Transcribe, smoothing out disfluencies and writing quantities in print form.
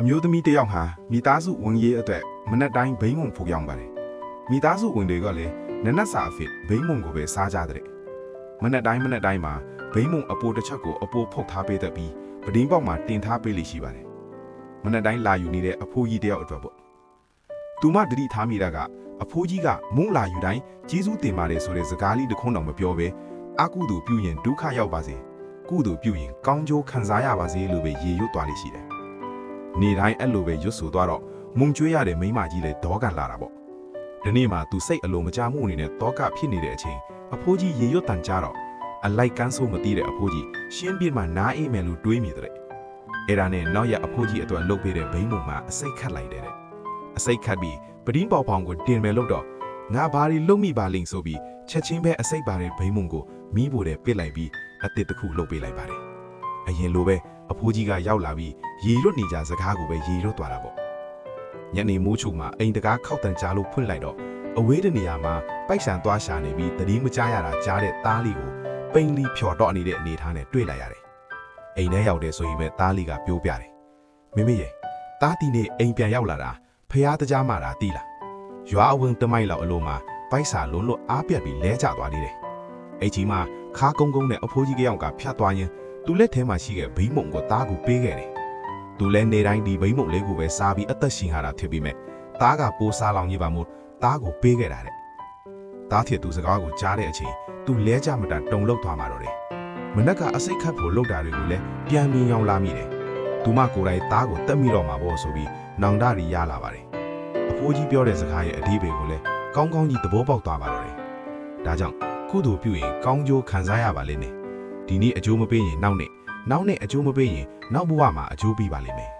အမျိုးသမီးတစ်ယောက်ဟာမိသားစုဝင်ရေးအတွက်မနက်တိုင်းဘိန်းမုံဖုတ်ရောင်းပါတယ်မိသားစုဝင်တွေကလည်းနနက်စာအဖြစ်ဘိန်းမုံကိုပဲစားကြတဲ့မနက်တိုင်းမှာဘိန်းမုံအပိုတစ်ချက်ကိုအပိုဖုတ်ထားပေးတတ်ပြီးပဒင်းပေါက်မှာတင်ထားပေးလိမ့်ရှိပါတယ်မနက်တိုင်းလာယူနေတဲ့အဖိုးကြီးတစ်ယောက်အတွက်ပေါ့သူမတတိထားမိတာကအဖိုးကြီးကမုံလာယူတိုင်းကျေးဇူးတင်ပါတယ်ဆိုတဲ့စကားလေးတစ်ခွန်းတော့မပြောဘဲအကုသိုလ်ပြုရင်ဒုက္ခရောက်ပါစေကုသိုလ်ပြုရင်ကောင်းကျိုးခံစားရပါစေလို့ပဲရေရွတ်သွားလိမ့်ရှိတယ်နေတိုင်းအဲ့လိုပဲရွတ်ဆိုသွားတော့မုံကျွေးရတဲ့မိန်းမကြီးလည်းဒေါကန်လာတာပေါ့ဒီနေ့မှသူစိတ်အလိုမချမှုအနေနဲ့တောကဖြစ်နေတဲ့အချိန်အဖိုးကြီးရေရွတ်တန်ကြတော့အလိုက်ကန်းဆိုးမသိတဲ့အဖိုးကြီးရှင်းပြမှနားအိမ်မယ်လို့တွေးမိတဲ့အဲ့ဒါနဲ့နောက်ရအဖိုးကြီးအတွက်လှုပ်ပေးတဲ့ဘိန်းမုံမှာအစိတ်ခတ်လိုက်တဲ့အစိတ်ခတ်ပြီးပဒင်းပေါပေါင်ကိုတင်မယ်လို့တော့ငါဘာတွေလုံမိပါလိမ့်ဆိုပြီးချက်ချင်းပဲအစိတ်ပါတဲ့ဘိန်းမုံကိုမီးပိုတဲ့ပစ်လိုက်ပြီးအတစ်တစ်ခုလှုပ်ပေးလိုက်ပါတယ်အရင်လိုပဲအဖိုးကြီးကရောက်လာပြီးရေရွတ်နေကြစကားကိုပဲရေရွတ်သွားတာပေါ့ညနေမိုးချုံမှာအိမ်တကားခောက်တန်ကြားလို့ဖွင့်လိုက်တော့အဝေးတနေရာမှာပိုက်ဆံသွားရှာနေပြီးတတိမကြားရတာကြားတဲ့သားလေးကိုပိန်လီဖြော်တော့နေတဲ့အနေထားနဲ့တွေ့လိုက်ရတယ်အိမ်ထဲရောက်တဲ့ဆိုရင်ပဲသားလေးကပြိုးပြတယ်မမေရဲ့သားတီနေအိမ်ပြန်ရောက်လာတာဖះတကြားမှတာတီးလာရွာအဝင်းတမိုက်လောက်အလိုမှာပိုက်ဆာလုံးလို့အားပြက်ပြီးလဲကျသွားနေတယ်အဲ့ကြီးမှာခါကုန်းကုန်းနဲ့အဖိုးကြီးကယောက်ကဖြတ်သွားရင်သူလက်ထဲမှာရှိတဲ့ဘိန်းမုံကိုသားကိုပေးခဲ့တယ်သူလည်းနေတိုင်းဒီဘိန်းမုံလေးကိုပဲစားပြီးအသက်ရှင်ရတာဖြစ်ပြီးမဲ့သားကပိုးစားလောင်ကြီးပါမို့သားကိုပေးခဲ့တာတဲ့သားထစ်သူစကားကိုကြားတဲ့အချိန်သူလဲကြမတန်တုံလောက်သွားမှာတော့တယ်မနက်ကအစိတ်ခတ်ဖို့လောက်တာတွေကိုလည်းပြန်မြင်အောင်လာမိတယ်သူမကိုယ်တိုင်သားကိုတက်မိတော့မှာပေါ့ဆိုပြီးနောင်တရီရလာပါတယ်အဖိုးကြီးပြောတဲ့စကားရဲ့အဓိပ္ပာယ်ကိုလည်းကောင်းကောင်းကြီးသဘောပေါက်သွားပါတော့တယ်ဒါကြောင့်ကုသိုလ်ပြုရင်ကောင်းကျိုးခံစားရပါလိမ့်မယ်ဒီနေ့အကျိုးမပေးရင်နောက်နေ့အကျိုးမပေးရင်နောက်ဘဝမှာအကျိုးပေးပါလိမ့်မယ်